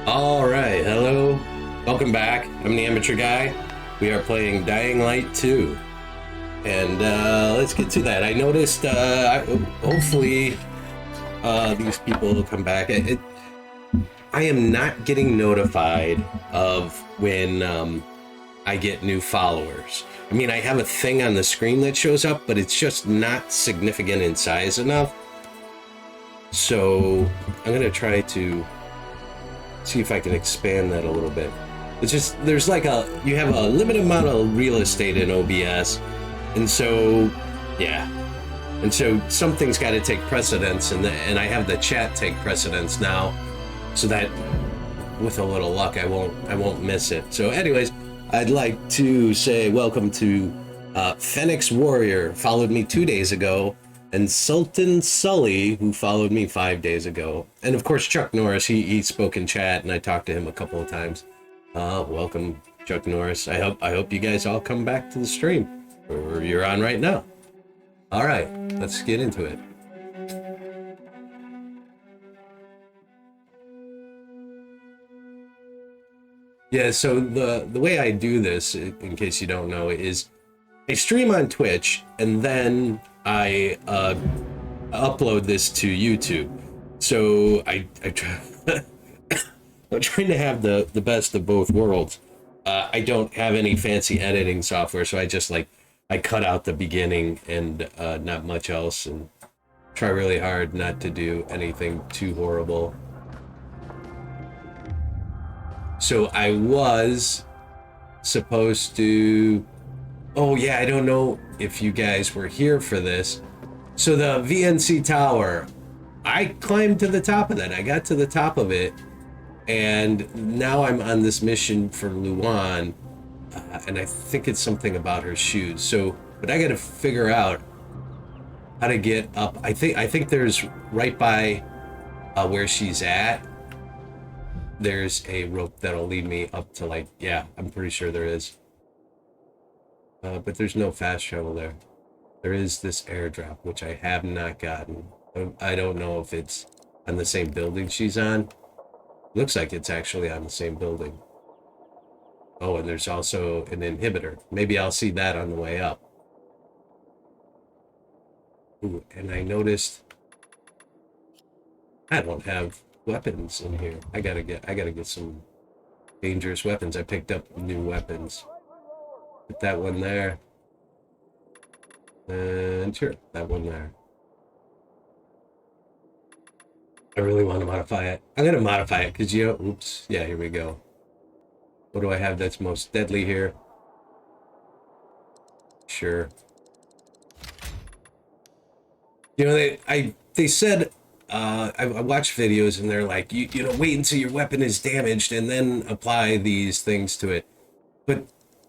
All right, hello, welcome back. I'm the Amateur Guy. We are playing Dying Light 2, and let's get to that. I noticed, hopefully, these people will come back. I am not getting notified of when I get new followers. I mean, I have a thing on the screen that shows up, but it's just not significant in size enough. So I'm gonna try to see if I can expand that a little bit. It's just, there's like you have a limited amount of real estate in OBS, and so, yeah. And so something's got to take precedence, and I have the chat take precedence now, so that with a little luck, I won't miss it. So anyways, I'd like to say welcome to Phoenix Warrior, followed me 2 days ago, and Sultan Sully, who followed me 5 days ago. And of course, Chuck Norris, he spoke in chat, and I talked to him a couple of times. Welcome, Chuck Norris. I hope you guys all come back to the stream, or you're on right now. All right, let's get into it. Yeah, so the way I do this, in case you don't know, is I stream on Twitch, and then I upload this to YouTube. So I try I'm trying to have the best of both worlds. I don't have any fancy editing software, so I cut out the beginning and not much else, and try really hard not to do anything too horrible. So I was supposed to... Oh yeah, I don't know if you guys were here for this. So the VNC tower, I climbed to the top of that. I got to the top of it, and now I'm on this mission for Luan, and I think it's something about her shoes. So, but I got to figure out how to get up. I think there's right by where she's at. There's a rope that'll lead me up to, like, yeah, I'm pretty sure there is. But there's no fast travel there. There is this airdrop, which I have not gotten. I don't know if it's on the same building she's on. Looks like it's actually on the same building. Oh, and there's also an inhibitor. Maybe I'll see that on the way up. Ooh, and I noticed I don't have weapons in here. I gotta get some dangerous weapons. I picked up new weapons. Put that one there. And sure, that one there. I really want to modify it. I'm gonna modify it because, you know, oops, yeah, here we go. What do I have that's most deadly here? Sure. You know, they said, I watched videos and they're like, you know, wait until your weapon is damaged and then apply these things to it. But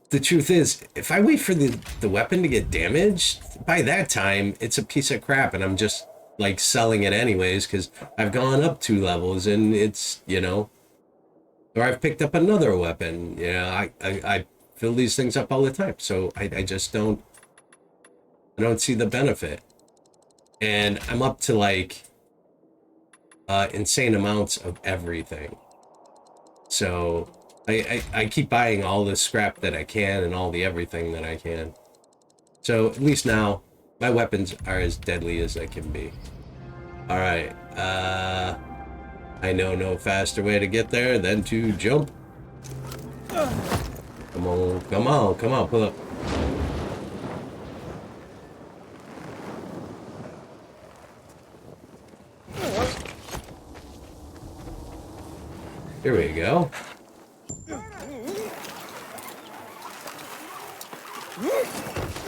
the truth is, if I wait for the weapon to get damaged, by that time, it's a piece of crap, and I'm just, like, selling it anyways, because I've gone up 2 levels, and it's, you know, or I've picked up another weapon. You know, I fill these things up all the time, so I just don't see the benefit. And I'm up to, like, insane amounts of everything. So I keep buying all the scrap that I can and all the everything that I can. So at least now my weapons are as deadly as they can be. All right. I know no faster way to get there than to jump. Come on, come on, come on, pull up. Here we go.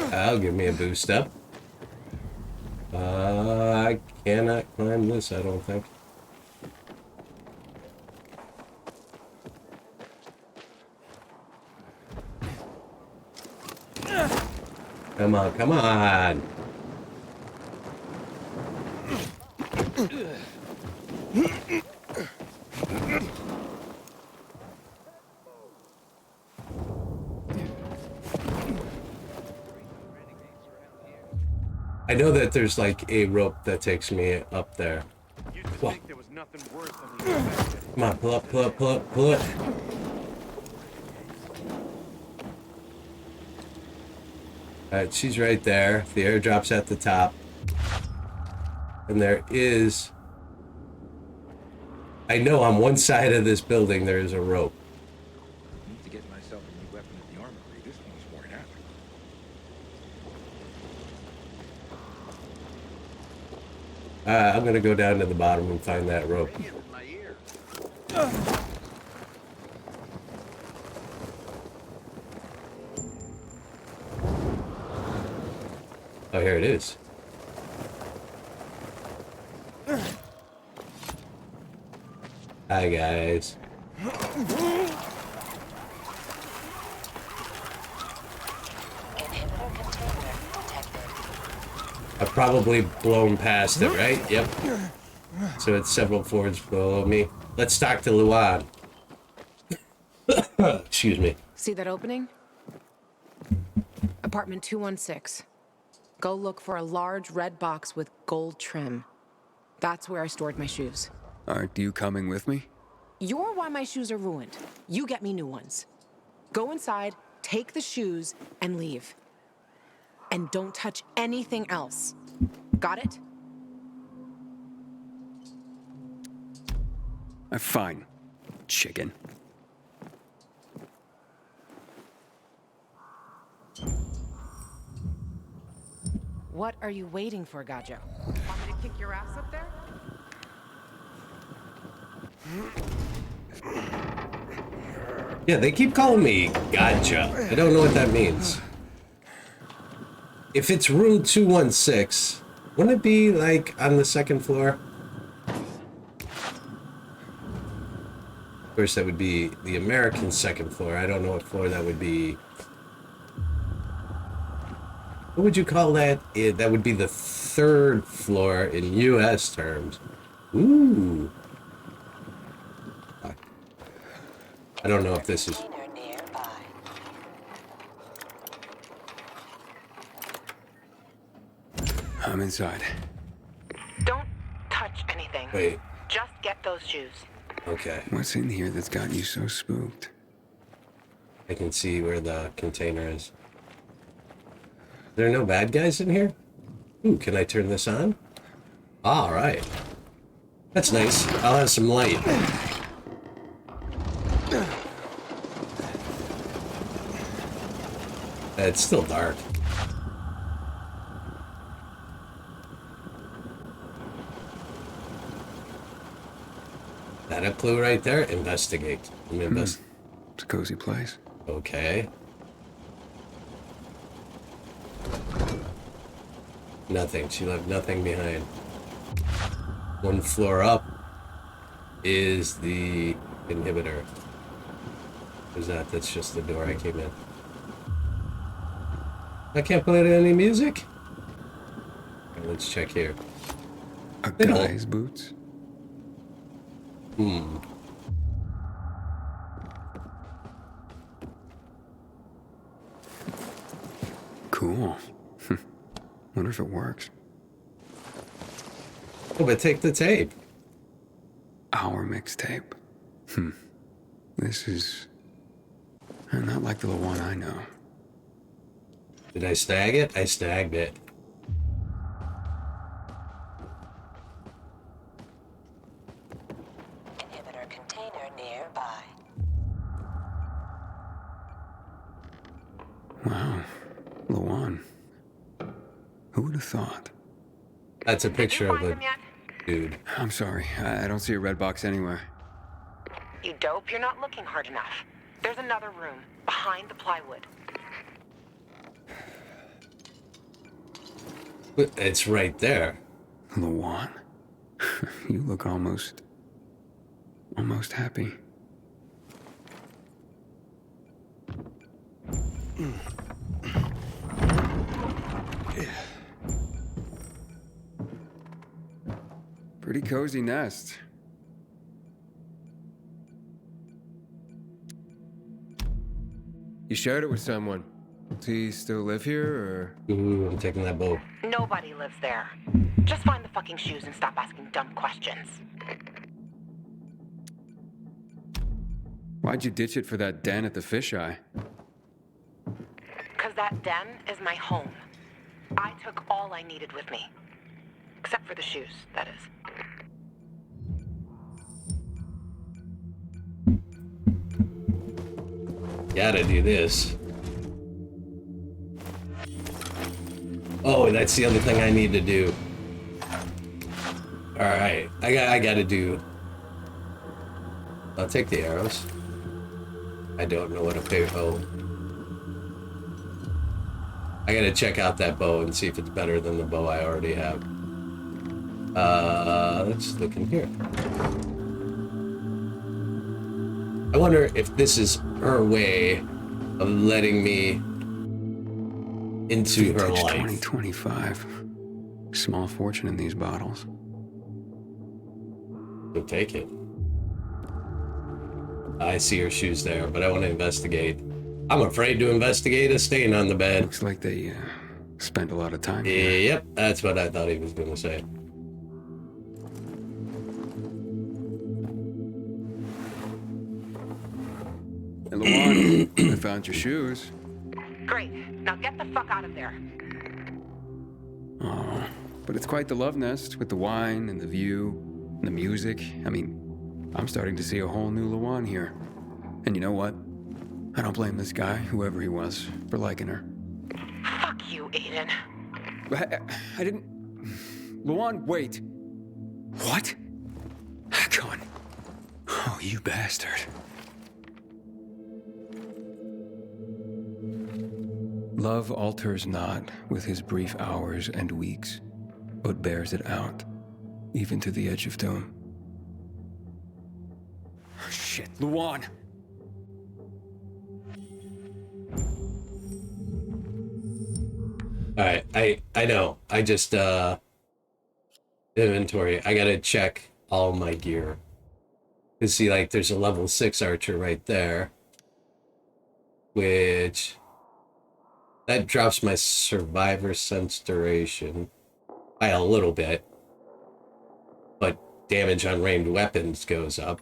That'll give me a boost up. I cannot climb this, I don't think. Come on, come on. I know that there's like a rope that takes me up there. Used to think there was nothing worse than the infected. Come on, pull up, pull up, pull up, pull it. Alright, she's right there. The airdrop's at the top. And there is... I know on one side of this building there is a rope. I need to get myself a new weapon at the armory. This one's worn out. I'm gonna go down to the bottom and find that rope. Oh, here it is. Hi, guys. I've probably blown past it, right? Yep. So it's several floors below me. Let's talk to Luan. Excuse me. See that opening? Apartment 216. Go look for a large red box with gold trim. That's where I stored my shoes. Aren't you coming with me? You're why my shoes are ruined. You get me new ones. Go inside, take the shoes, and leave. And don't touch anything else. Got it? Fine. Chicken. What are you waiting for, Gajo? Want me to kick your ass up there? Yeah, they keep calling me Gotcha. I don't know what that means. If it's room 216, wouldn't it be like on the second floor? Of course, that would be the American second floor. I don't know what floor that would be. What would you call that? That would be the third floor in U.S. terms. Ooh. I don't know if this is... I'm inside. Don't touch anything. Wait. Just get those shoes. Okay. What's in here that's got you so spooked? I can see where the container is. There are no bad guys in here? Ooh, can I turn this on? All right. That's nice. I'll have some light. It's still dark. That a clue right there? Investigate. Let me It's a cozy place. Okay. Nothing. She left nothing behind. One floor up is the inhibitor. Is that? That's just the door I came in. I can't play any music? Okay, let's check here. A guy's boots? Cool. Wonder if it works. Oh, but take the tape. Our mixtape. This is not like the one I know. Did I snag it? I snagged it. Inhibitor container nearby. Wow. Lawan. Who would have thought? That's a picture of Find a them yet? dude. I'm sorry. I don't see a red box anywhere. You dope, you're not looking hard enough. There's another room, behind the plywood. It's right there. Lawan? You look almost happy. Pretty cozy nest. You shared it with someone. Does he still live here, or? Ooh, I'm taking that boat. Nobody lives there. Just find the fucking shoes and stop asking dumb questions. Why'd you ditch it for that den at the fisheye? Because that den is my home. I took all I needed with me. Except for the shoes, that is. Gotta do this. Oh, that's the other thing I need to do. Alright, I gotta do... I'll take the arrows. I don't know what a pay... Oh. I gotta check out that bow and see if it's better than the bow I already have. Let's look in here. I wonder if this is her way of letting me into her Vintage life. 2025. Small fortune in these bottles. So take it. I see her shoes there, but I want to investigate. I'm afraid to investigate a stain on the bed. Looks like they spent a lot of time here. Yep, that's what I thought he was going to say. Hey, Lawan, I found your shoes. Great. Now get the fuck out of there. Oh, but it's quite the love nest with the wine and the view and the music. I mean, I'm starting to see a whole new Lawan here. And you know what? I don't blame this guy, whoever he was, for liking her. Fuck you, Aiden. I didn't... Lawan, wait. What? Hakon. Oh, you bastard. Love alters not with his brief hours and weeks, but bears it out, even to the edge of doom. Oh, shit, Lawan! Alright, I know. I just, inventory. I gotta check all my gear. You see, like, there's a level 6 archer right there. Which... That drops my survivor sense duration by a little bit. But damage on ranged weapons goes up.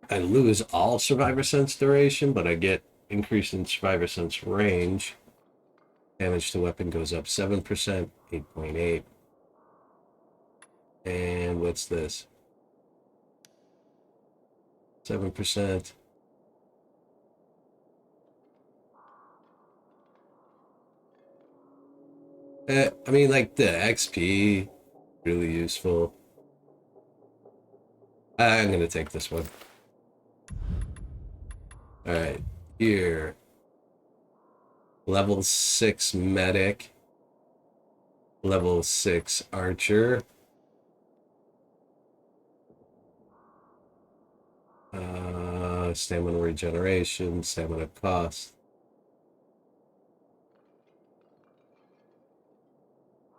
I lose all survivor sense duration, but I get increase in survivor sense range. Damage to weapon goes up 7%, 8.8. And what's this? 7%. I mean, like, the XP, really useful. I'm gonna take this one. Alright, here. Level 6 medic. Level 6 archer. Stamina regeneration, stamina cost.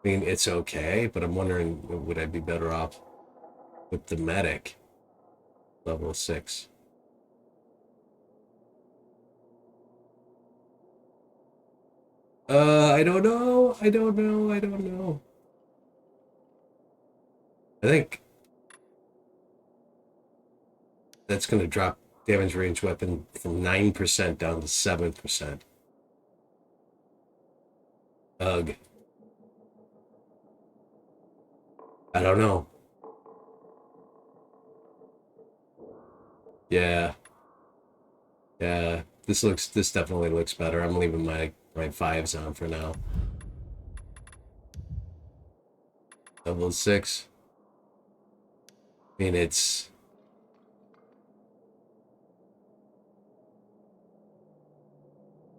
I mean, it's okay, but I'm wondering, would I be better off with the medic? Level 6. I don't know. I don't know. I think that's going to drop damage range weapon from 9% down to 7%. Ugh. I don't know. Yeah. Yeah. This definitely looks better. I'm leaving my 5s on for now. Level 6. I mean, it's...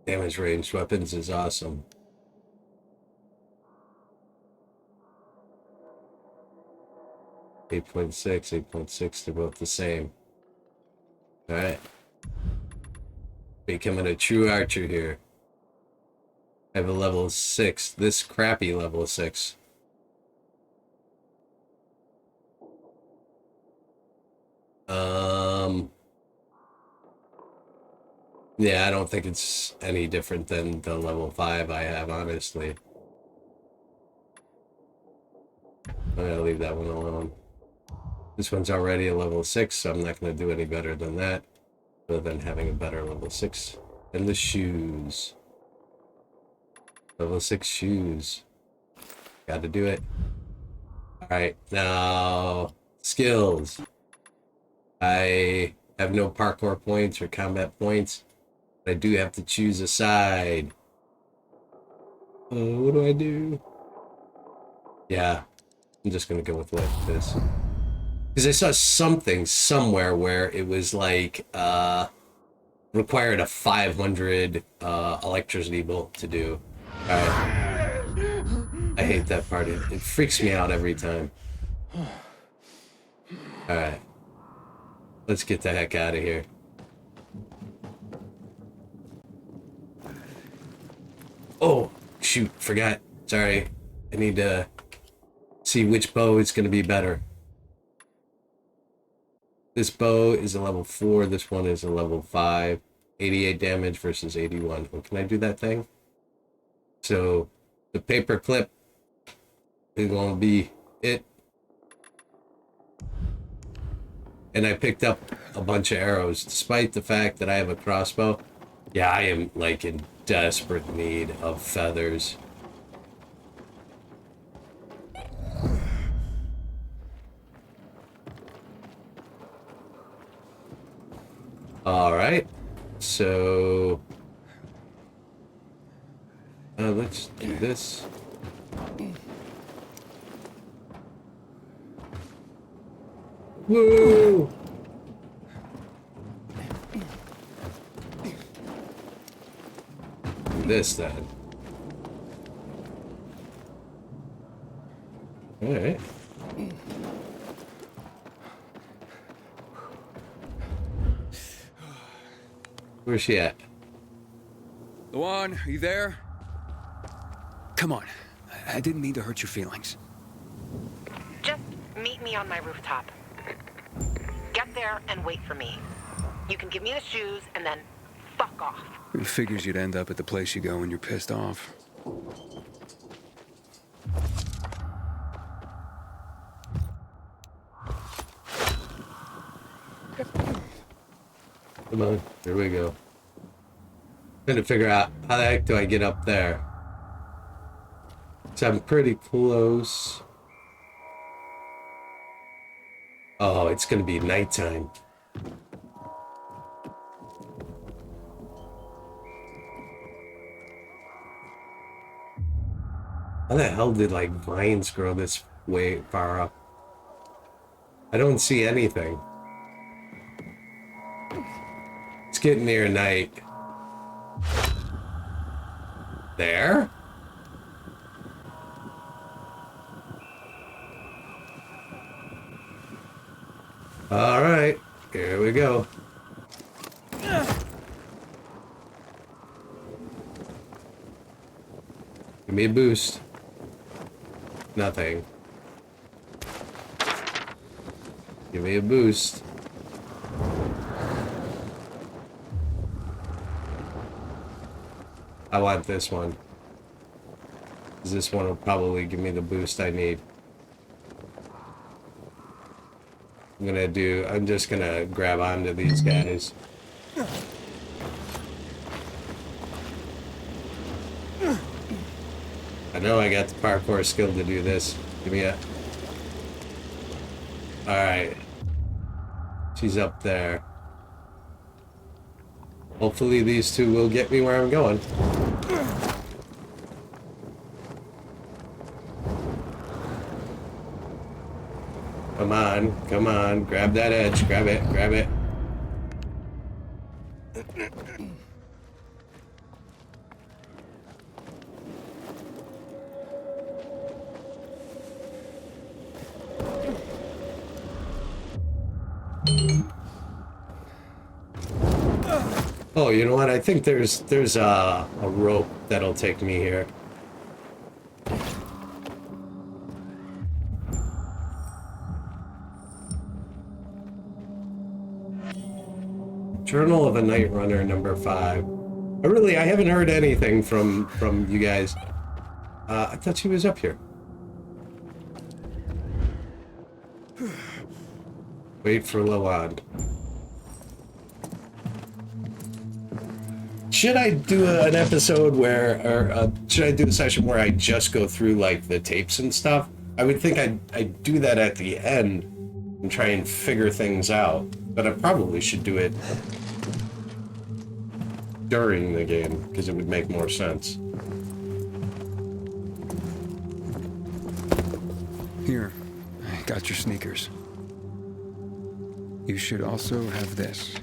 Damage ranged weapons is awesome. Eight 8.6, they're both the same. Alright. Becoming a true archer here. I have a level 6. This crappy level 6. Yeah, I don't think it's any different than the level 5 I have, honestly. I'm gonna leave that one alone. This one's already a level 6, so I'm not gonna do any better than that, other than having a better level 6. And the shoes. Level 6 shoes. Gotta do it. Alright, now skills. I have no parkour points or combat points. But I do have to choose a side. What do I do? Yeah, I'm just gonna go with like this. Because I saw something somewhere where it was like required a 500 electricity bolt to do. Alright. I hate that part. It freaks me out every time. Alright. Let's get the heck out of here. Oh, shoot, forgot. Sorry. I need to see which bow is going to be better. This bow is a level 4. This one is a level 5. 88 damage versus 81. Well, can I do that thing? So, the paper clip is going to be it. And I picked up a bunch of arrows, despite the fact that I have a crossbow. Yeah, I am, like, in desperate need of feathers. Alright, so let's do this. Woo! Do this then. Alright. Where's she at? Luan, are you there? Come on. I didn't mean to hurt your feelings. Just meet me on my rooftop. Get there and wait for me. You can give me the shoes and then fuck off. It figures you'd end up at the place you go when you're pissed off. Come on, here we go. Trying to figure out how the heck do I get up there. So I'm pretty close. Oh, it's gonna be nighttime. How the hell did like vines grow this way far up? I don't see anything. It's getting near night. There? All right, here we go. Give me a boost. Nothing. Give me a boost. I want this one. 'Cause this one will probably give me the boost I need. I'm just gonna grab onto these guys. I know I got the parkour skill to do this. Give me a... Alright. She's up there. Hopefully these two will get me where I'm going. Come on, grab that edge, grab it. Oh, you know what? I think there's a rope that'll take me here. Journal of a Night Runner, number 5. I haven't heard anything from you guys. I thought she was up here. Wait for Lawan. Should I do an episode or should I do a session where I just go through like the tapes and stuff? I would think I'd do that at the end and try and figure things out, but I probably should do it during the game because it would make more sense. Here, I got your sneakers. You should also have this.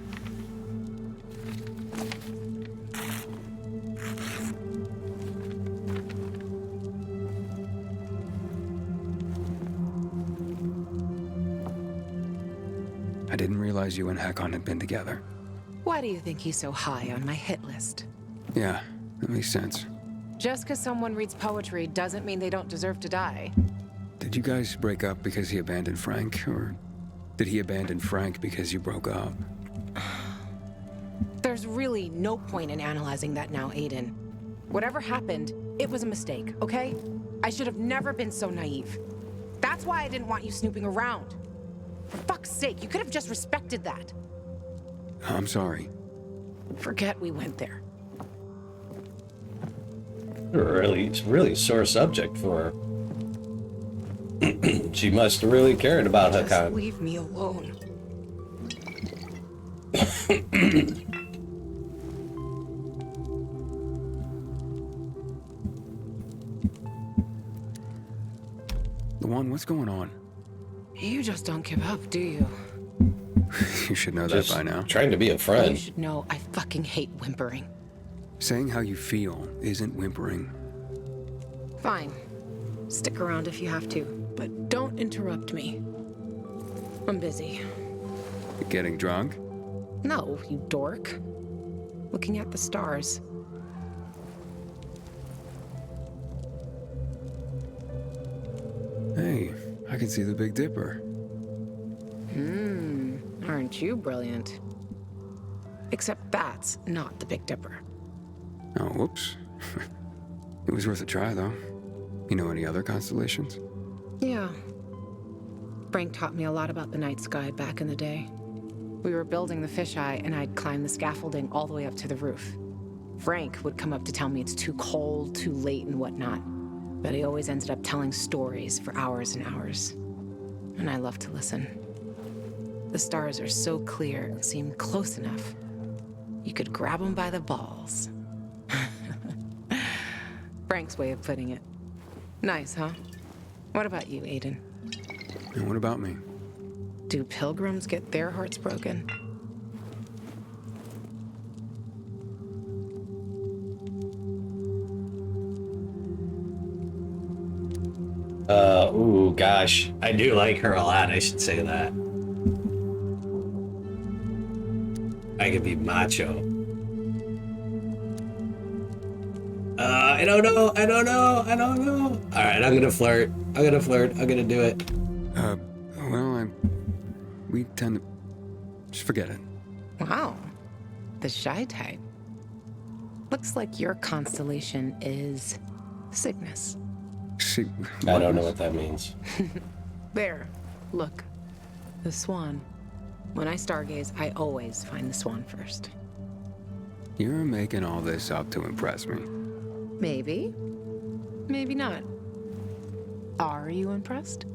I didn't realize you and Hakon had been together. Why do you think he's so high on my hit list? Yeah, that makes sense. Just because someone reads poetry doesn't mean they don't deserve to die. Did you guys break up because he abandoned Frank, or did he abandon Frank because you broke up? There's really no point in analyzing that now, Aiden. Whatever happened, it was a mistake, okay? I should have never been so naive. That's why I didn't want you snooping around. For fuck's sake, you could have just respected that. I'm sorry. Forget we went there. It's a really sore subject for her. She must have really cared about Just Hakon. leave me alone. Luan, what's going on? You just don't give up, do you? You should know Just that by now. trying to be a You friend. should know I fucking hate whimpering. Saying how you feel isn't whimpering. Fine. Stick around if you have to, but don't interrupt me. I'm busy. You're getting drunk? No, you dork. Looking at the stars. Hey, I can see the Big Dipper. Aren't you brilliant? Except that's not the Big Dipper. Oh, whoops. It was worth a try, though. You know any other constellations? Yeah. Frank taught me a lot about the night sky back in the day. We were building the fisheye, and I'd climb the scaffolding all the way up to the roof. Frank would come up to tell me it's too cold, too late, and whatnot. But he always ended up telling stories for hours and hours. And I love to listen. The stars are so clear and seem close enough. You could grab them by the balls. Frank's way of putting it. Nice, huh? What about you, Aiden? And what about me? Do pilgrims get their hearts broken? Ooh, gosh. I do like her a lot, I should say that. I could be macho. I don't know. Alright, I'm gonna flirt. I'm gonna do it. Well, we tend to... Just forget it. Wow. The shy type. Looks like your constellation is Cygnus. See, I don't know what that means. There. Look. The swan. When I stargaze, I always find the swan first. You're making all this up to impress me. Maybe. Maybe not. Are you impressed?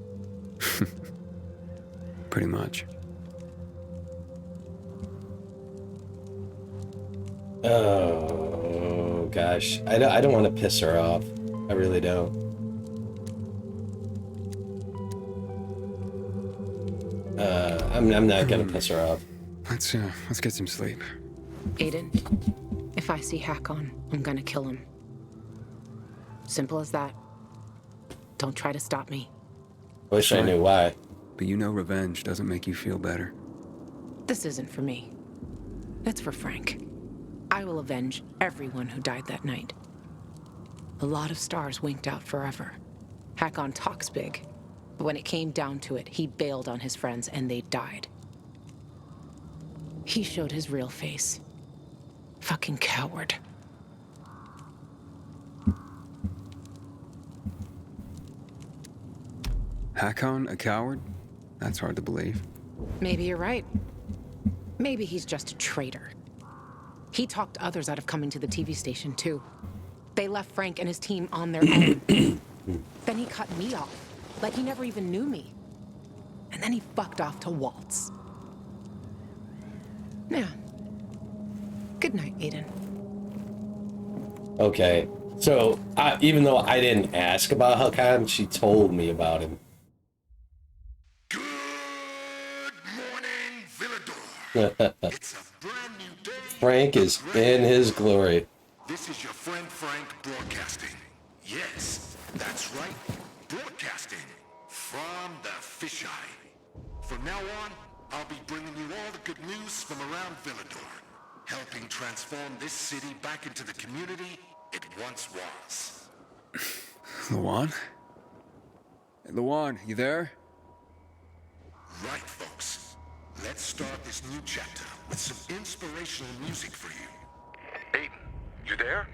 Pretty much. Oh, gosh. I don't want to piss her off. I really don't. I'm not gonna piss her off. Let's get some sleep. Aiden, if I see Hakon, I'm gonna kill him. Simple as that. Don't try to stop me. Wish I knew why. But you know revenge doesn't make you feel better. This isn't for me. It's for Frank. I will avenge everyone who died that night. A lot of stars winked out forever. Hakon talks big, but when it came down to it, he bailed on his friends and they died. He showed his real face. Fucking coward. Hakon, a coward? That's hard to believe. Maybe you're right. Maybe he's just a traitor. He talked others out of coming to the TV station, too. They left Frank and his team on their own. Then he cut me off, like he never even knew me. And then he fucked off to Waltz. Yeah. Good night, Aiden. Okay, so even though I didn't ask about Hakan, she told me about him. Good morning, Villador. It's a brand new day. Frank is in his glory. This is your friend Frank broadcasting. Yes, that's right. Broadcasting from the fisheye. From now on, I'll be bringing you all the good news from around Villador, helping transform this city back into the community it once was. Luan? Luan, you there? Right, folks. Let's start this new chapter with some inspirational music for you. Aiden, you there?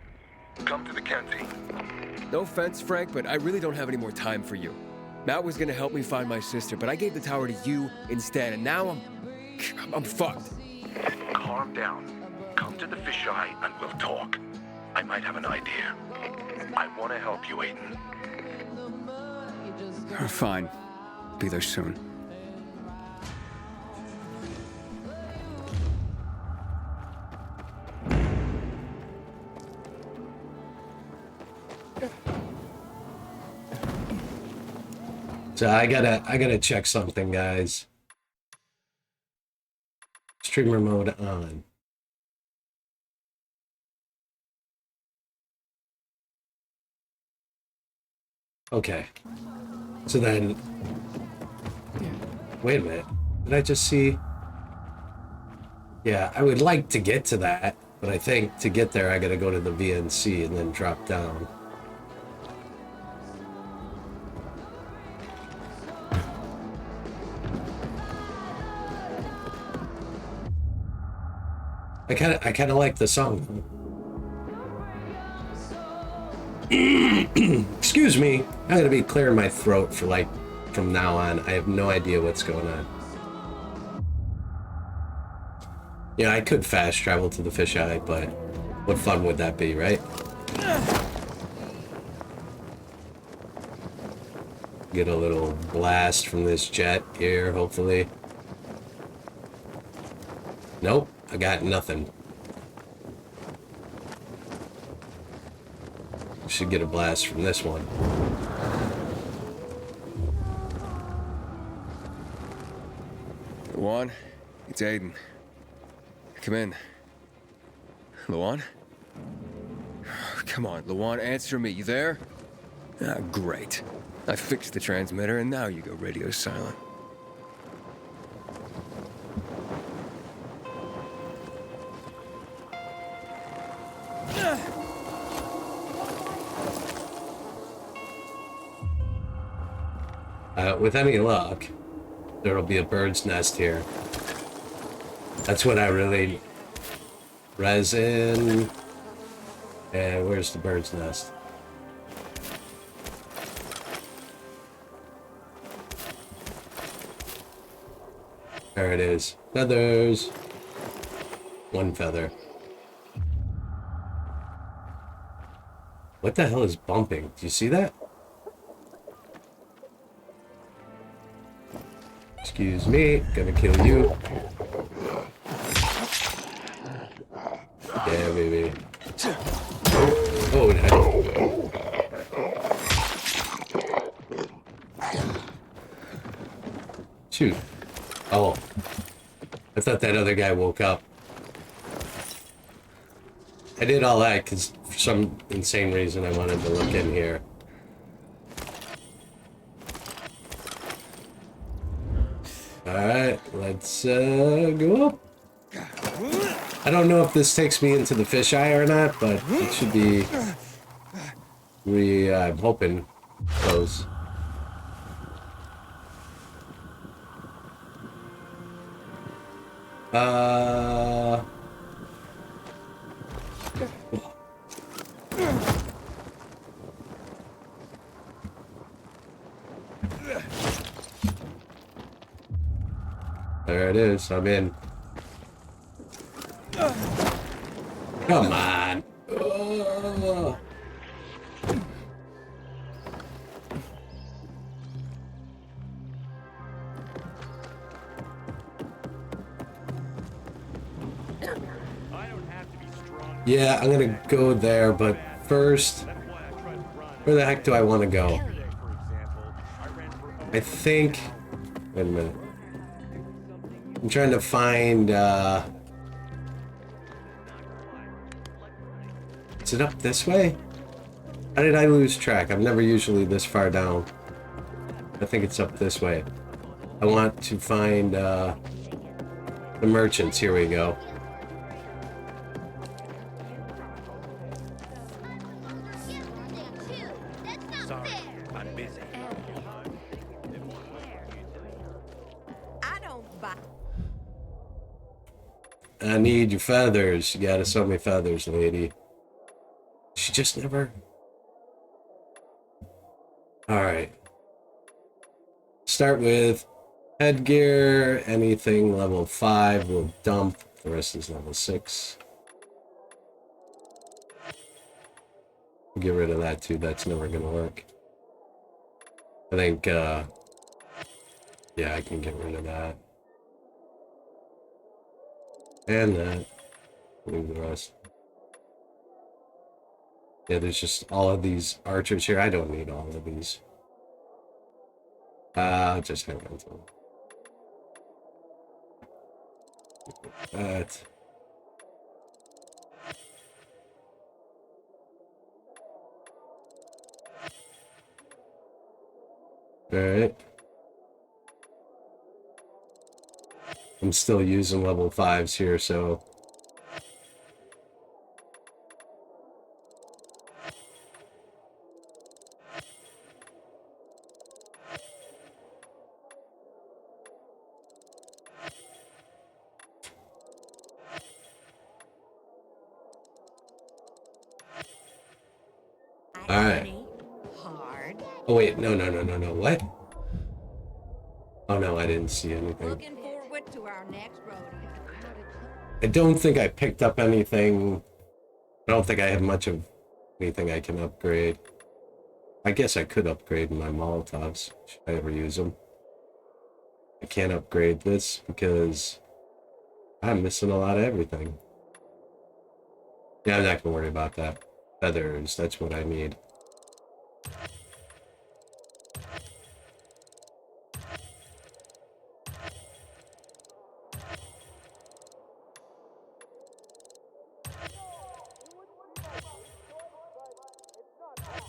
Come to the canteen. No offense, Frank, but I really don't have any more time for you. Matt was gonna help me find my sister, but I gave the tower to you instead, and now I'm fucked. Calm down. Come to the fisheye and we'll talk. I might have an idea. I want to help you, Aiden. Fine. Be there soon. So I gotta check something, guys. Streamer mode on. Okay. So then, wait a minute. Did I just see? Yeah, I would like to get to that, but I think to get there I gotta go to the VNC and then drop down. I kind of like the song. Excuse me. I'm gonna be clearing my throat for like from now on. I have no idea what's going on. Yeah, I could fast travel to the fisheye, but what fun would that be, right? Get a little blast from this jet here, hopefully. Nope, I got nothing. Should get a blast from this one. Luan, it's Aiden. Come in. Luan? Come on, Luan, answer me. You there? Ah, great. I fixed the transmitter and now you go radio silent. With any luck, there'll be a bird's nest here. That's what I really... Resin... And where's the bird's nest? There it is. Feathers. One feather. What the hell is bumping? Do you see that? Excuse me, gonna kill you. Yeah, baby. Oh, shoot. Oh. I thought that other guy woke up. I did all that because for some insane reason I wanted to look in here. Alright, let's go up. I don't know if this takes me into the fisheye or not, but it should be... I'm hoping close. There it is. I'm in. Come on. Oh. Yeah, I'm gonna go there, but first, where the heck do I want to go? I think. Wait a minute. I'm trying to find. Is it up this way? How did I lose track? I'm never usually this far down. I think it's up this way. I want to find the merchants. Here we go. I need your feathers. You gotta sell me feathers, lady. She just never... Alright. Start with headgear. Anything level 5 will dump. The rest is level 6. Get rid of that too. That's never gonna work. I think, yeah, I can get rid of that. And that. Leave the rest. Yeah, there's just all of these archers here. I don't need all of these. Just hang on to them. That. Alright. I'm still using level 5s here, so... Alright. Oh wait, no, what? Oh no, I didn't see anything. Looking forward to our next rodeo. I don't think I picked up anything. I don't think I have much of anything I can upgrade. I guess I could upgrade my Molotovs. Should I ever use them? I can't upgrade this because I'm missing a lot of everything. Yeah, I'm not gonna worry about that. Feathers, that's what I need.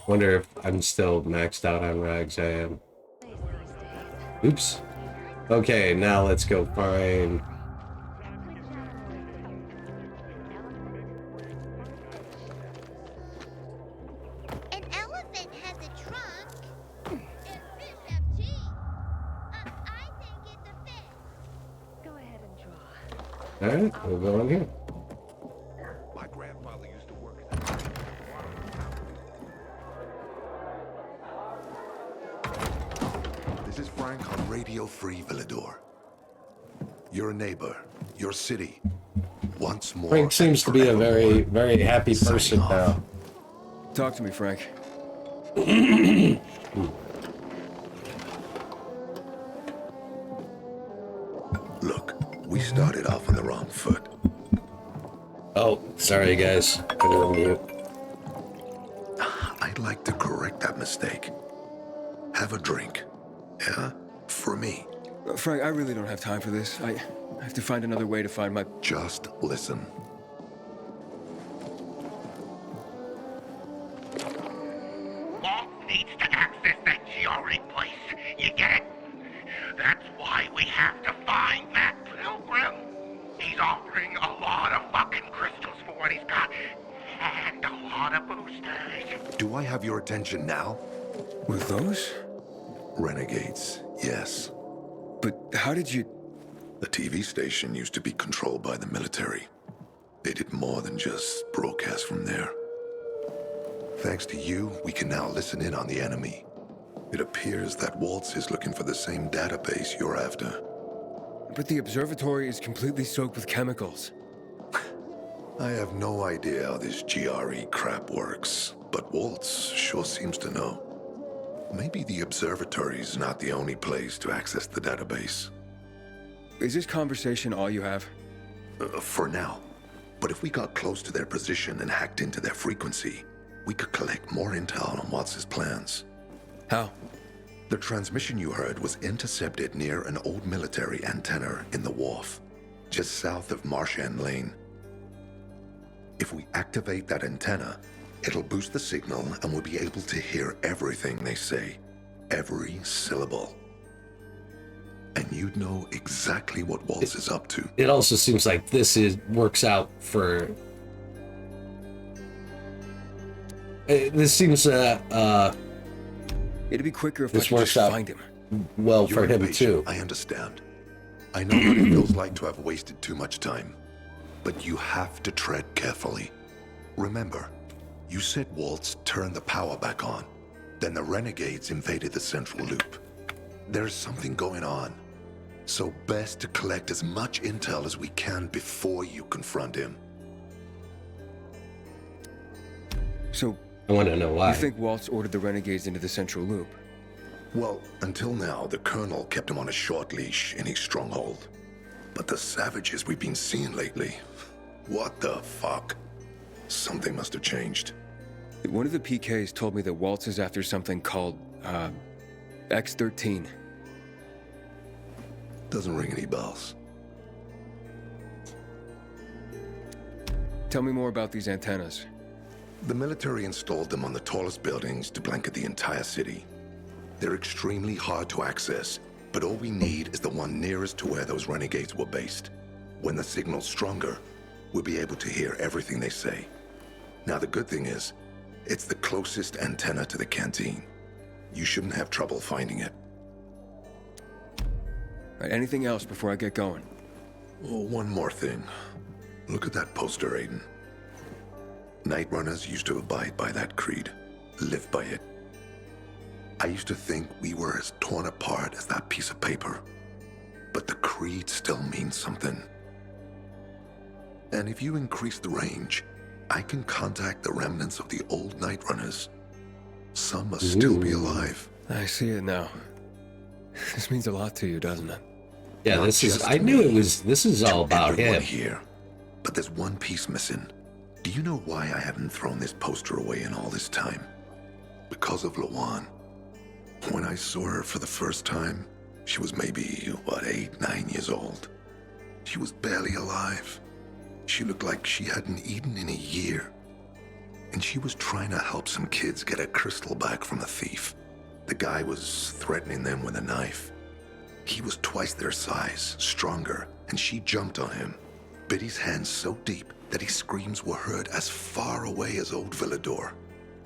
Wonder if I'm still maxed out on rags. I am. Oops. Okay, now let's go find... An elephant has a trunk. And fish have teeth. I think it's a fish. Go ahead and draw. Alright, we'll go on here. My grandfather used to work at This is Frank on Radio Free Villador. Your neighbor, your city. Once more. Frank seems to be a very, very happy person Signing off. now. Talk to me, Frank. Look, we started off on the wrong foot. Oh, sorry guys. Put it on mute. I'd like to correct that mistake. Have a drink. Yeah? For me. Frank, I really don't have time for this. I have to find another way to find my... Just listen. Walt needs to access that Giori place. You get it? That's why we have to find that pilgrim. He's offering a lot of fucking crystals for what he's got. And a lot of boosters. Do I have your attention now? With those? Renegades, yes. But how did you... The TV station used to be controlled by the military. They did more than just broadcast from there. Thanks to you, we can now listen in on the enemy. It appears that Waltz is looking for the same database you're after. But the observatory is completely soaked with chemicals. I have no idea how this GRE crap works, but Waltz sure seems to know. Maybe the observatory's not the only place to access the database. Is this conversation all you have? For now. But if we got close to their position and hacked into their frequency, we could collect more intel on Waltz's plans. How? The transmission you heard was intercepted near an old military antenna in the wharf, just south of Marchand Lane. If we activate that antenna, it'll boost the signal and we'll be able to hear everything they say. Every syllable. And you'd know exactly what Waltz is up to. It also seems like this works out for. This seems It'd be quicker if I this could works just out find him. well for You're him impatient, too. I understand. I know what it feels like to have wasted too much time. But you have to tread carefully. Remember, you said Waltz turned the power back on. Then the renegades invaded the central loop. There's something going on. So best to collect as much intel as we can before you confront him. So, I want to know why. you think Waltz ordered the renegades into the central loop? Well, until now, the Colonel kept him on a short leash in his stronghold. But the savages we've been seeing lately, what the fuck? Something must have changed. One of the PKs told me that Waltz is after something called, X-13. Doesn't ring any bells. Tell me more about these antennas. The military installed them on the tallest buildings to blanket the entire city. They're extremely hard to access, but all we need is the one nearest to where those renegades were based. When the signal's stronger, we'll be able to hear everything they say. Now the good thing is, it's the closest antenna to the canteen. You shouldn't have trouble finding it. Right, anything else before I get going? Oh, one more thing. Look at that poster, Aiden. Night Runners used to abide by that creed, live by it. I used to think we were as torn apart as that piece of paper. But the creed still means something. And if you increase the range, I can contact the remnants of the old Night Runners. Some must still be alive. I see it now. This means a lot to you, doesn't it? Yeah, Not this is. just I to knew it me, was. This is all to about everyone him. here. But there's one piece missing. Do you know why I haven't thrown this poster away in all this time? Because of Lawan. When I saw her for the first time, she was maybe, 8, 9 years old. She was barely alive. She looked like she hadn't eaten in a year. And she was trying to help some kids get a crystal back from a thief. The guy was threatening them with a knife. He was twice their size, stronger, and she jumped on him, bit his hand so deep that his screams were heard as far away as Old Villador.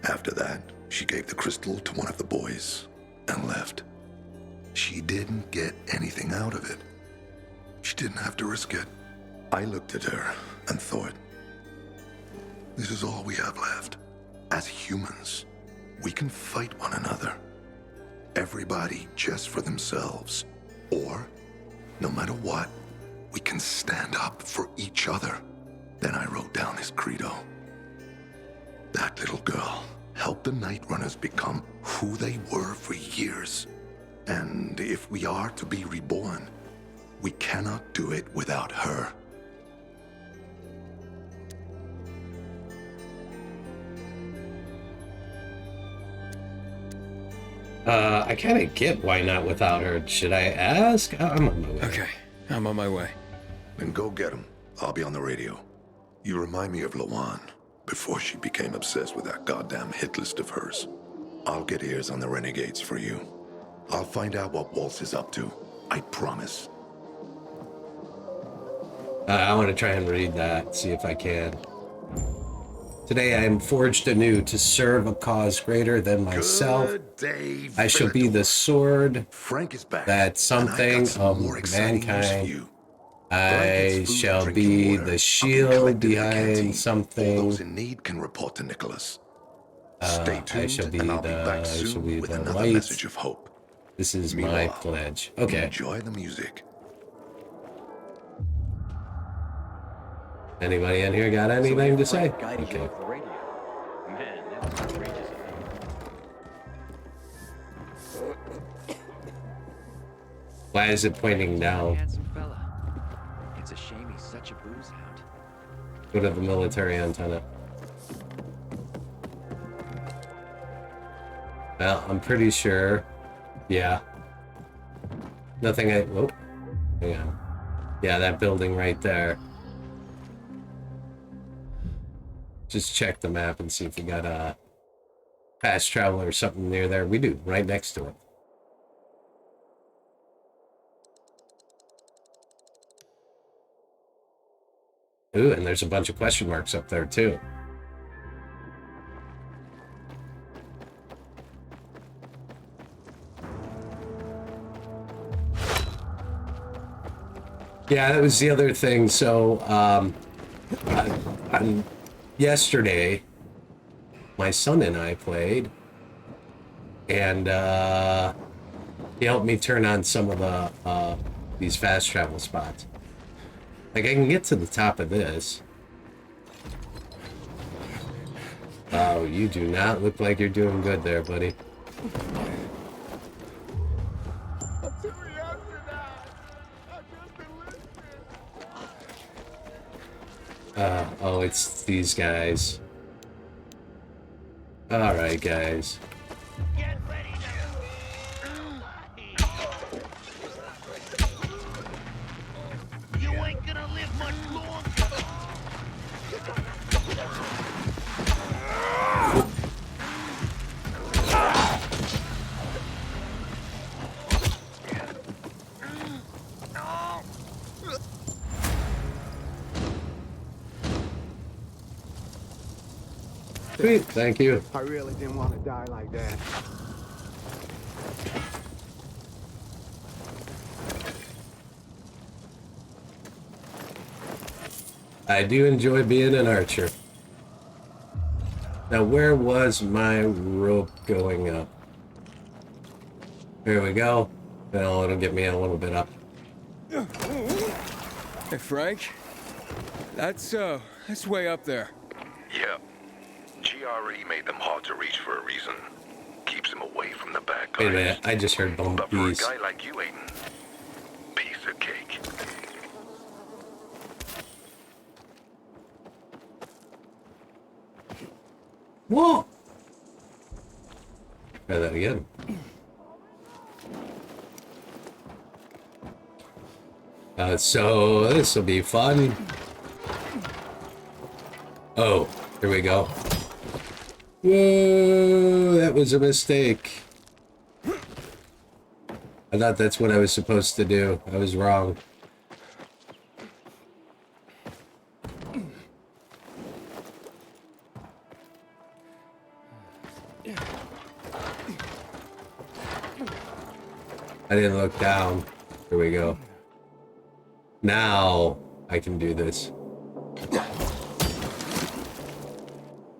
After that, she gave the crystal to one of the boys and left. She didn't get anything out of it. She didn't have to risk it. I looked at her and thought, this is all we have left. As humans, we can fight one another. Everybody just for themselves. Or, no matter what, we can stand up for each other. Then I wrote down this credo. That little girl helped the Night Runners become who they were for years. And if we are to be reborn, we cannot do it without her. I kind of get why not without her. Should I ask? I'm on my way. Okay, I'm on my way. Then go get him. I'll be on the radio. You remind me of Lawan, before she became obsessed with that goddamn hit list of hers. I'll get ears on the renegades for you. I'll find out what Waltz is up to. I promise. I want to try and read that, see if I can. Today I am forged anew to serve a cause greater than myself. Good day, I shall be the Villador. sword Frank is back. that and I got something some of more exciting news for mankind. you. I Food, shall drinking be water. the I'll shield collected at the behind canteen. All something. those in need can report to Nicholas. Stay tuned, I shall be and I'll be the- back I shall soon be with the another light. message of hope. This is my Meanwhile, pledge. Okay. Enjoy the music. Anybody in here got anything to say? Guided you Okay. over the radio. Man, that was outrageous of him. Why is it pointing down? Handsome fella. It's a shame he's such a booze hound. Go to the military antenna. Well, I'm pretty sure. Yeah. Nothing I... Oh. Hang on. Yeah, that building right there. Just check the map and see if we got a fast travel or something near there. We do, right next to it. Ooh, and there's a bunch of question marks up there too. Yeah, that was the other thing. So, on yesterday, my son and I played, and he helped me turn on some of the these fast travel spots. Like, I can get to the top of this. Oh, you do not look like you're doing good there, buddy. Oh, it's these guys. Alright, guys. You ain't gonna live much longer. Sweet, thank you. I really didn't want to die like that. I do enjoy being an archer. Now, where was my rope going up? Here we go. Well, it'll get me a little bit up. Hey, Frank. That's way up there. Yep. GRE made them hard to reach for a reason. Keeps them away from the bad guys. Wait a minute, I just heard But for a bees. guy like you, Aiden, piece of cake. Whoa! Try that again. So this will be fun. Oh, here we go. Whoa, that was a mistake. I thought that's what I was supposed to do. I was wrong. I didn't look down. Here we go. Now I can do this.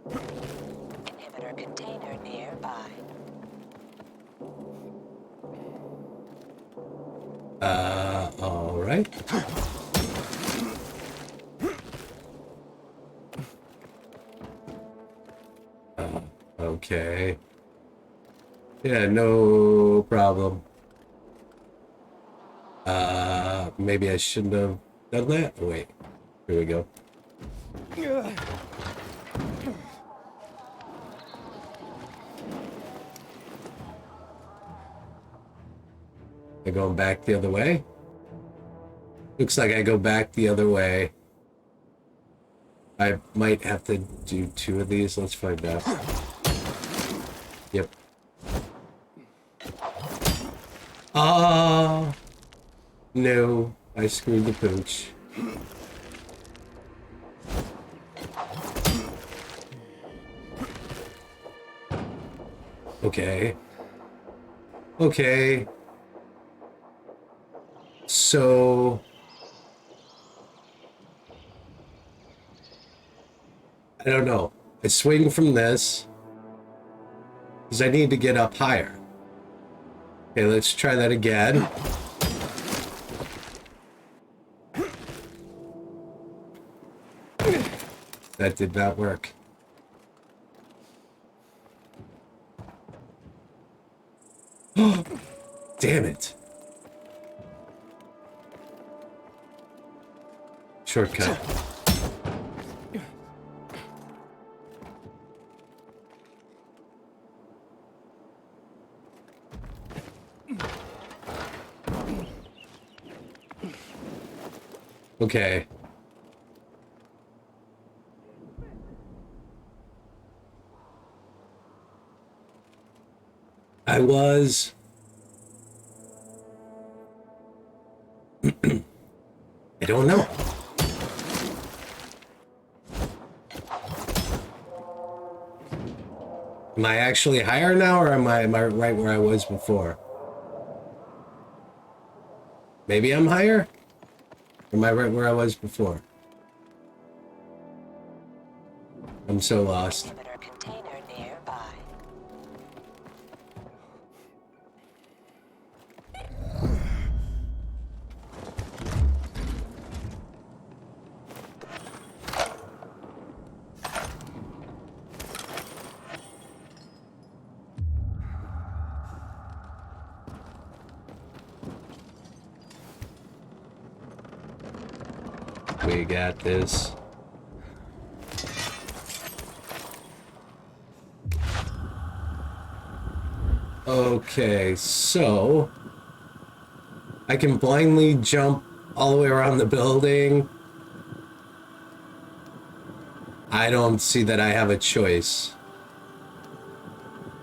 Inhibitor container nearby. All right. Okay. Yeah, no problem. Maybe I shouldn't have done that. Oh, wait. Here we go. Am I going back the other way? Looks like I go back the other way. I might have to do 2 of these. Let's find out. Yep. No, I screwed the pooch. Okay. Okay. So... I don't know. I swing from this because I need to get up higher. Okay, let's try that again. That did not work. Damn it. Shortcut. Okay. I was... I don't know. Am I actually higher now, or am I right where I was before? Maybe I'm higher? Or am I right where I was before? I'm so lost. Inhibitor container nearby. We got this. Okay, so I can blindly jump all the way around the building. I don't see that I have a choice.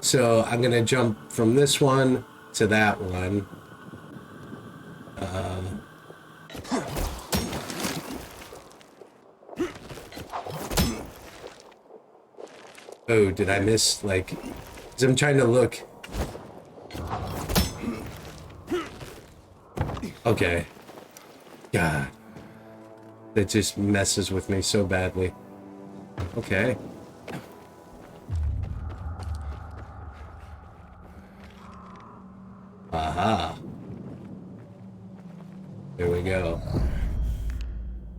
So I'm gonna jump from this one to that one. Oh, did I miss, like, 'cause I'm trying to look. Okay. God. That just messes with me so badly. Okay. Aha. There we go.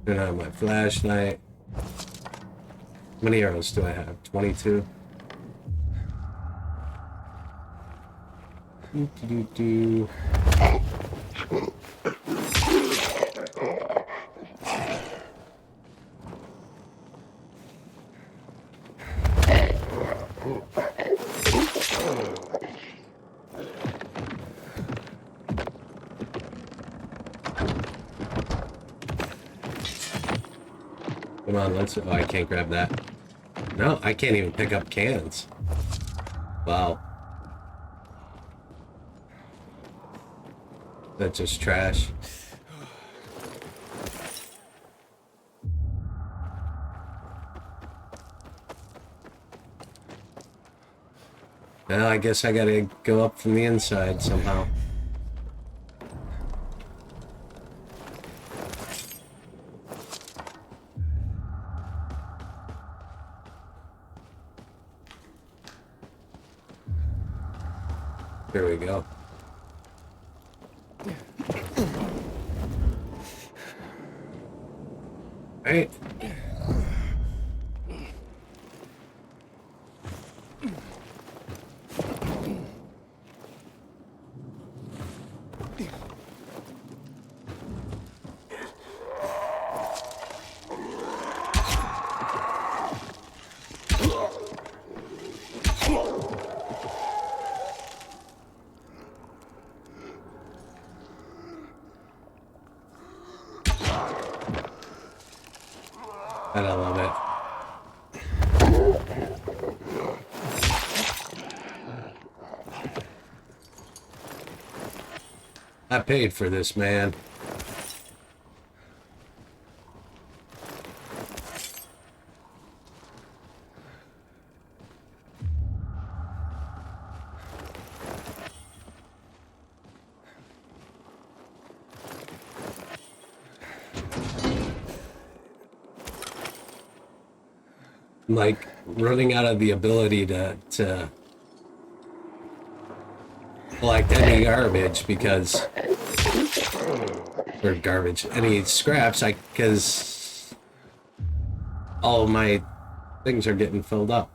Turn on my flashlight. How many arrows do I have? 22? Do. Come on, let's... Oh, I can't grab that. No, I can't even pick up cans. Wow. That's just trash. Well, I guess I gotta go up from the inside somehow. There we go. Right. I love it. I paid for this, man. I'm like running out of the ability to collect any garbage because, or garbage, any scraps, because all of my things are getting filled up.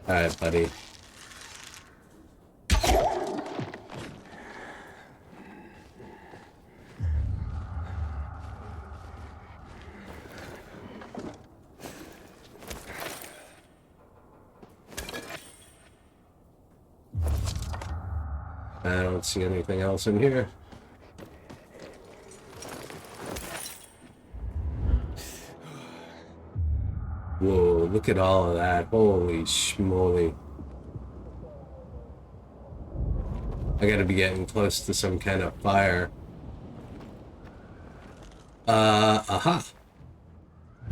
Alright, buddy. I don't see anything else in here. Whoa, look at all of that. Holy schmoly. I gotta be getting close to some kind of fire. Aha.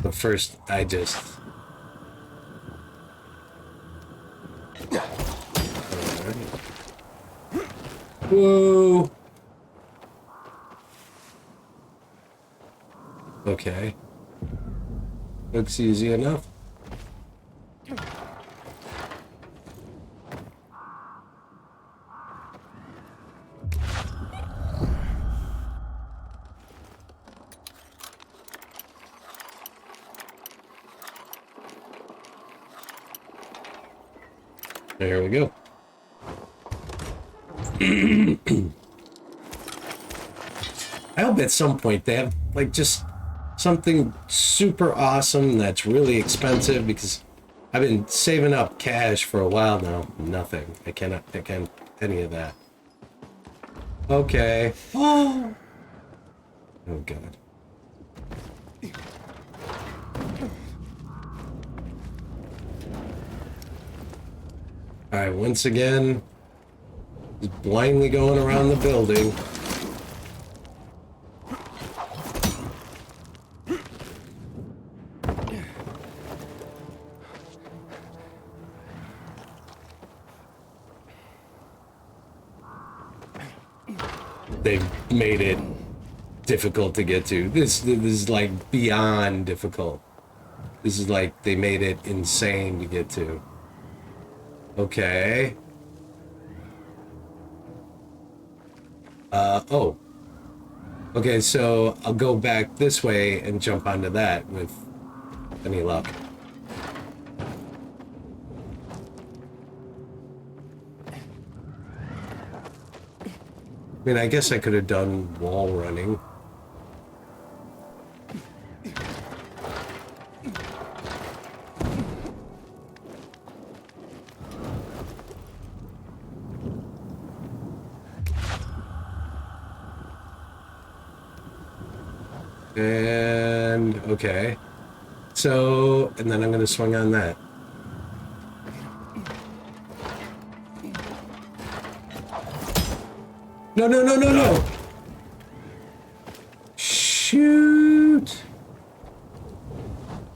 But first, I just... Whoa! Okay. Looks easy enough. There we go. I hope at some point they have like just something super awesome that's really expensive, because I've been saving up cash for a while now. Nothing. I cannot pick any of that. Okay. Oh God. Alright, once again, just blindly going around the building. They've made it difficult to get to. This is like beyond difficult. This is like they made it insane to get to. Okay. Oh. Okay, so I'll go back this way and jump onto that with any luck. I mean, I guess I could have done wall running. And okay. So, and then I'm going to swing on that. No, no, no, no, no! Shoot!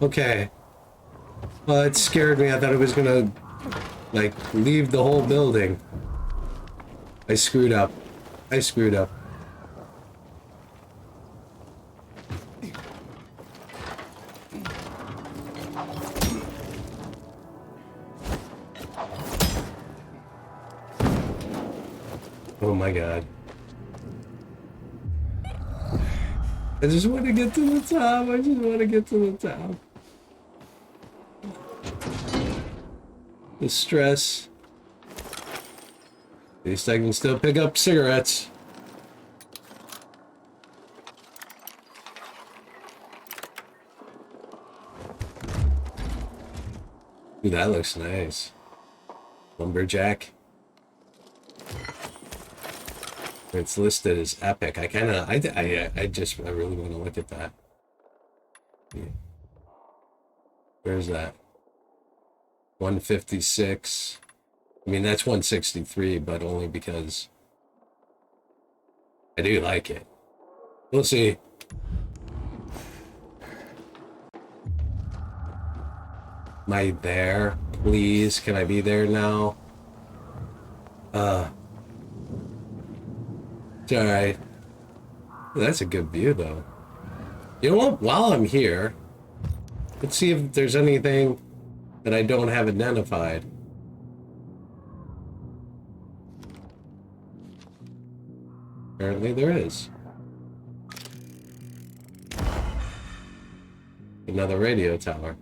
Okay. Well, it scared me. I thought it was gonna, like, leave the whole building. I screwed up. I screwed up. Oh my God. I just want to get to the top. I just want to get to the top. The stress. At least I can still pick up cigarettes. Ooh, that looks nice. Lumberjack. It's listed as epic. I really want to look at that. Yeah. Where's that? 156. I mean, that's 163, but only because I do like it. We'll see. Am I there? Please, can I be there now? It's alright. That's a good view, though. You know what? While I'm here, let's see if there's anything that I don't have identified. Apparently there is. Another radio tower.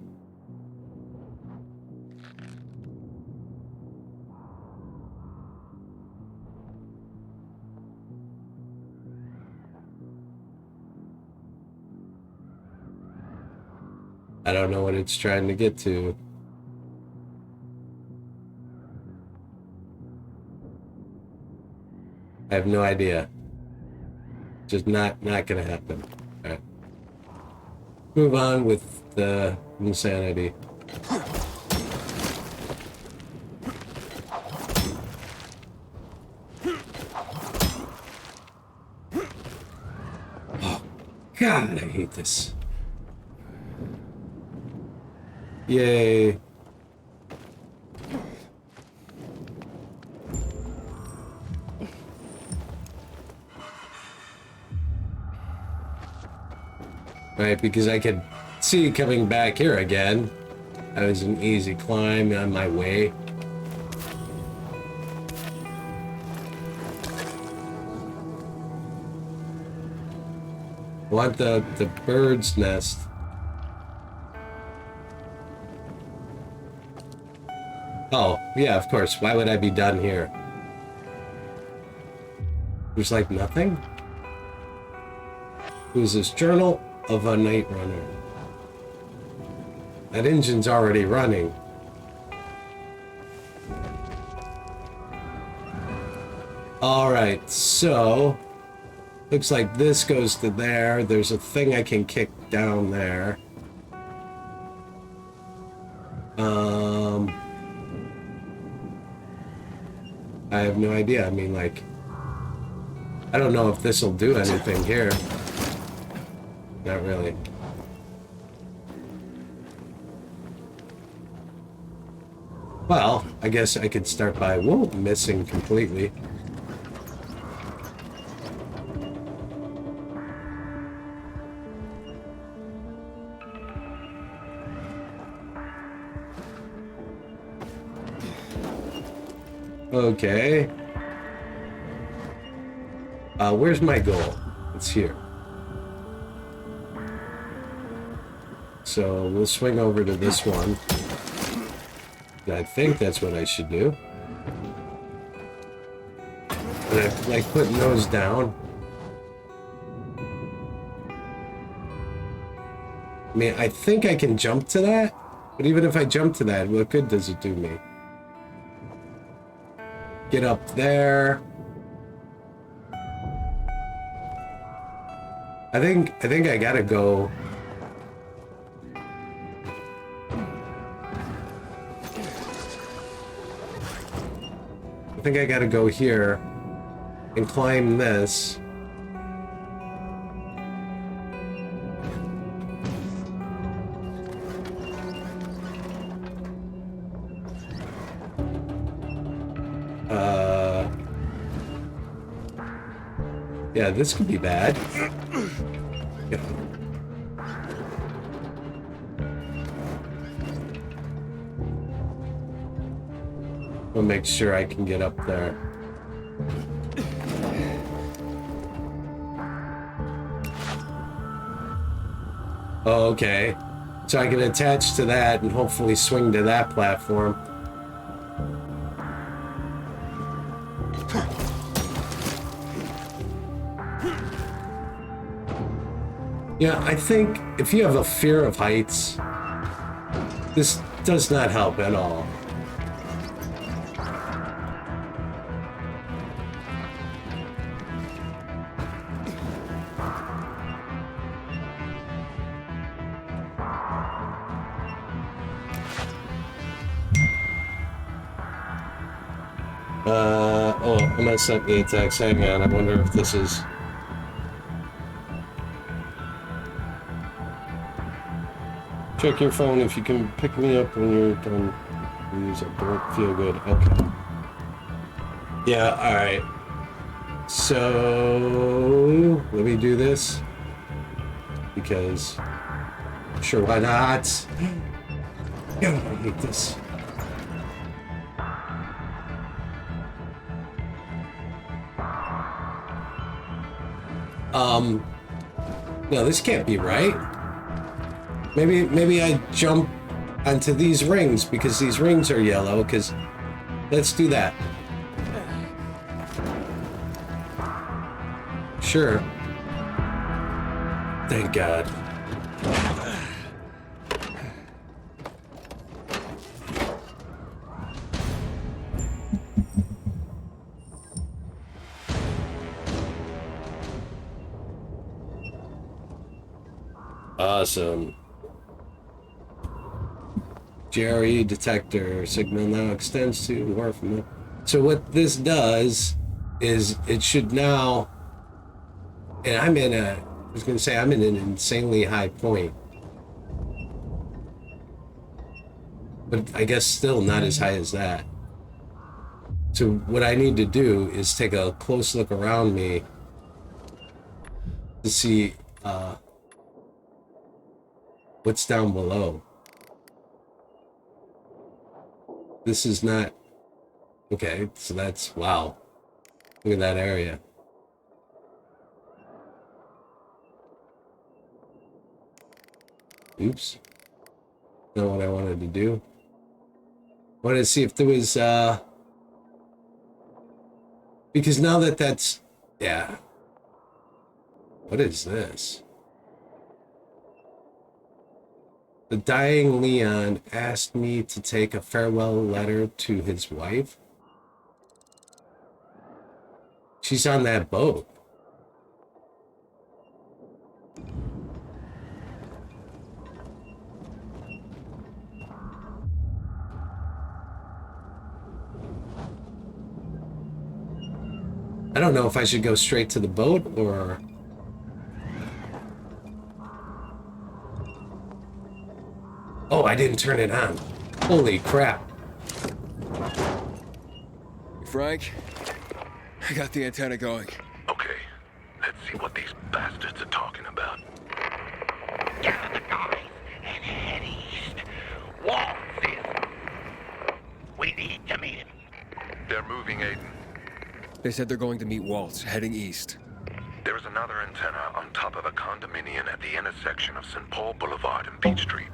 I don't know what it's trying to get to. I have no idea. Just not gonna happen. All right. Move on with the insanity. Oh, God, I hate this. Yay. Right, because I could see coming back here again. That was an easy climb on my way. I want the bird's nest. Oh, yeah, of course. Why would I be done here? There's like nothing? Who's this? Journal of a Night Runner. That engine's already running. Alright, so looks like this goes to there. There's a thing I can kick down there. I have no idea. I mean, like, I don't know if this will do anything here. Not really. Well, I guess I could start by, whoa, missing completely. Okay. Where's my goal? It's here. So we'll swing over to this one. I think that's what I should do. And I like putting those down. I mean, I think I can jump to that, but even if I jump to that, what good does it do me? Get up there. I think I gotta go. I think I gotta go here and climb this. Yeah, this could be bad. Yeah. I'll make sure I can get up there. Oh, okay. So I can attach to that and hopefully swing to that platform. Yeah, I think if you have a fear of heights, this does not help at all. Oh, I'm gonna set the attacks. Hang on, I wonder if this is... Check your phone if you can pick me up when you're done. Please, I don't feel good. Okay. Yeah, alright. So, let me do this. Because, sure, why not? God, I hate this. No, this can't be right. Maybe I jump onto these rings because these rings are yellow, because let's do that. Sure. Thank God. Awesome. GRE detector signal now extends to north from the... So what this does is it should now, and I'm in a, I was going to say I'm in an insanely high point, but I guess still not as high as that. So what I need to do is take a close look around me to see what's down below. This is not... Okay, so that's... Wow. Look at that area. Oops. Not what I wanted to do. I wanted to see if there was... Because now that that's... Yeah. What is this? The dying Leon asked me to take a farewell letter to his wife. She's on that boat. I don't know if I should go straight to the boat or... Oh, I didn't turn it on. Holy crap. Frank, I got the antenna going. Okay, let's see what these bastards are talking about. Gather the guys and head east. Waltz is. We need to meet him. They're moving, Aiden. They said they're going to meet Waltz, heading east. There is another antenna on top of a condominium at the intersection of St. Paul Boulevard and Beach Street,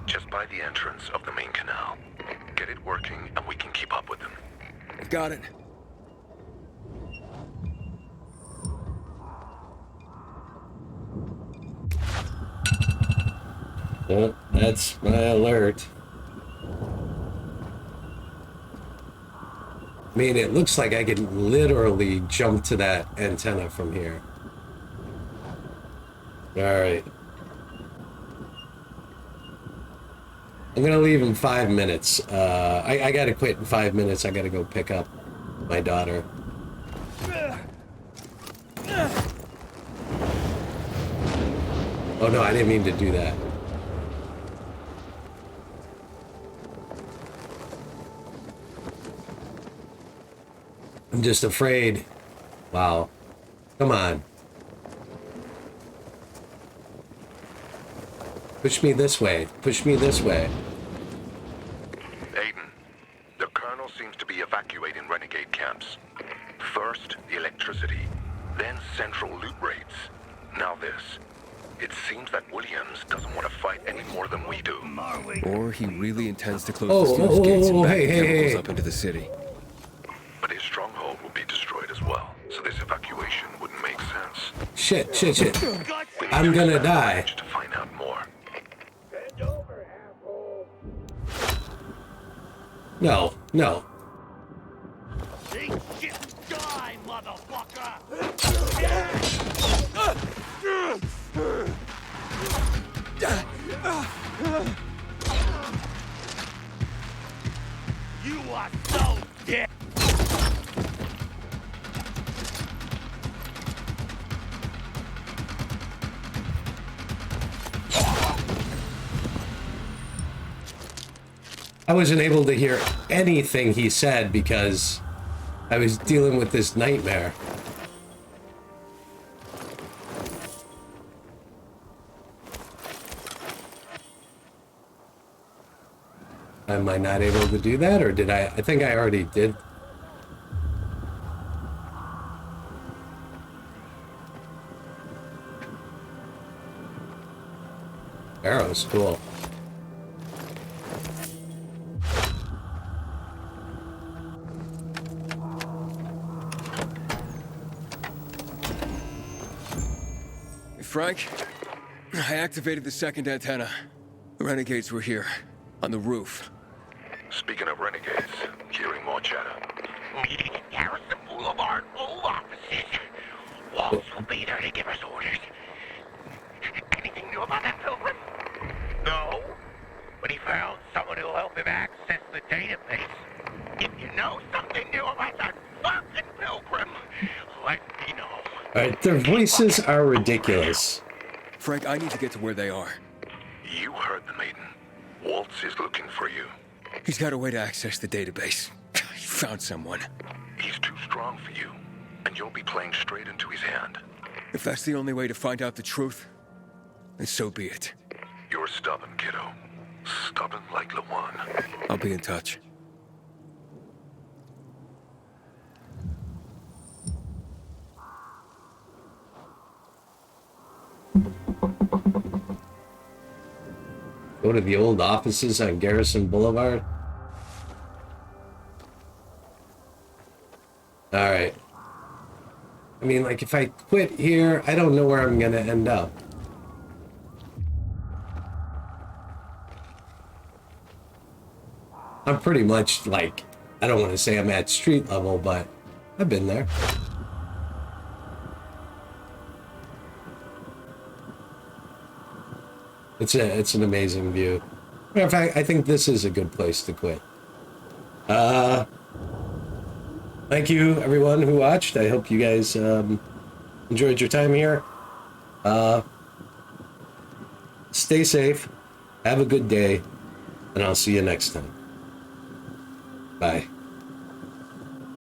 just by the entrance of the main canal. Get it working and we can keep up with them. Got it. Well, that's my alert. I mean, it looks like I could literally jump to that antenna from here. Alright. I'm gonna leave in 5 minutes. I gotta quit in 5 minutes. I gotta go pick up my daughter. Oh no, I didn't mean to do that. I'm just afraid. Wow. Come on. Push me this way. Push me this way. Aiden, the Colonel seems to be evacuating renegade camps. First, the electricity, then central loot rates. Now this. It seems that Williams doesn't want to fight any more than we do. Or he really intends to close the sluice gates and back the chemicals up into the city. But his stronghold will be destroyed as well, so this evacuation wouldn't make sense. Shit, shit, shit. I'm gonna die. To find out more. No, no. Die, motherfucker! You are so dead! I wasn't able to hear anything he said because I was dealing with this nightmare. Am I not able to do that, or did I? I think I already did. Arrow's cool. Frank, I activated the second antenna. The renegades were here, on the roof. Speaking of renegades, hearing more chatter. Meeting at Garrison Boulevard, old offices. Waltz will be there to give us orders. Anything new knew about that, Pilgrim? No. But he found someone who'll help him access the database. If you know something new about that fucking Pilgrim, let me know. Alright, their voices are ridiculous. Frank, I need to get to where they are. You heard the maiden. Waltz is looking for you. He's got a way to access the database. He found someone. He's too strong for you, and you'll be playing straight into his hand. If that's the only way to find out the truth, then so be it. You're stubborn, kiddo. Stubborn like Lawan. I'll be in touch. Go to the old offices on Garrison Boulevard. Alright. I mean, like, if I quit here, I don't know where I'm gonna end up. I'm pretty much, like, I don't want to say I'm at street level, but I've been there. It's an amazing view. Matter of fact, I think this is a good place to quit. Thank you, everyone who watched. I hope you guys enjoyed your time here. Stay safe. Have a good day. And I'll see you next time. Bye.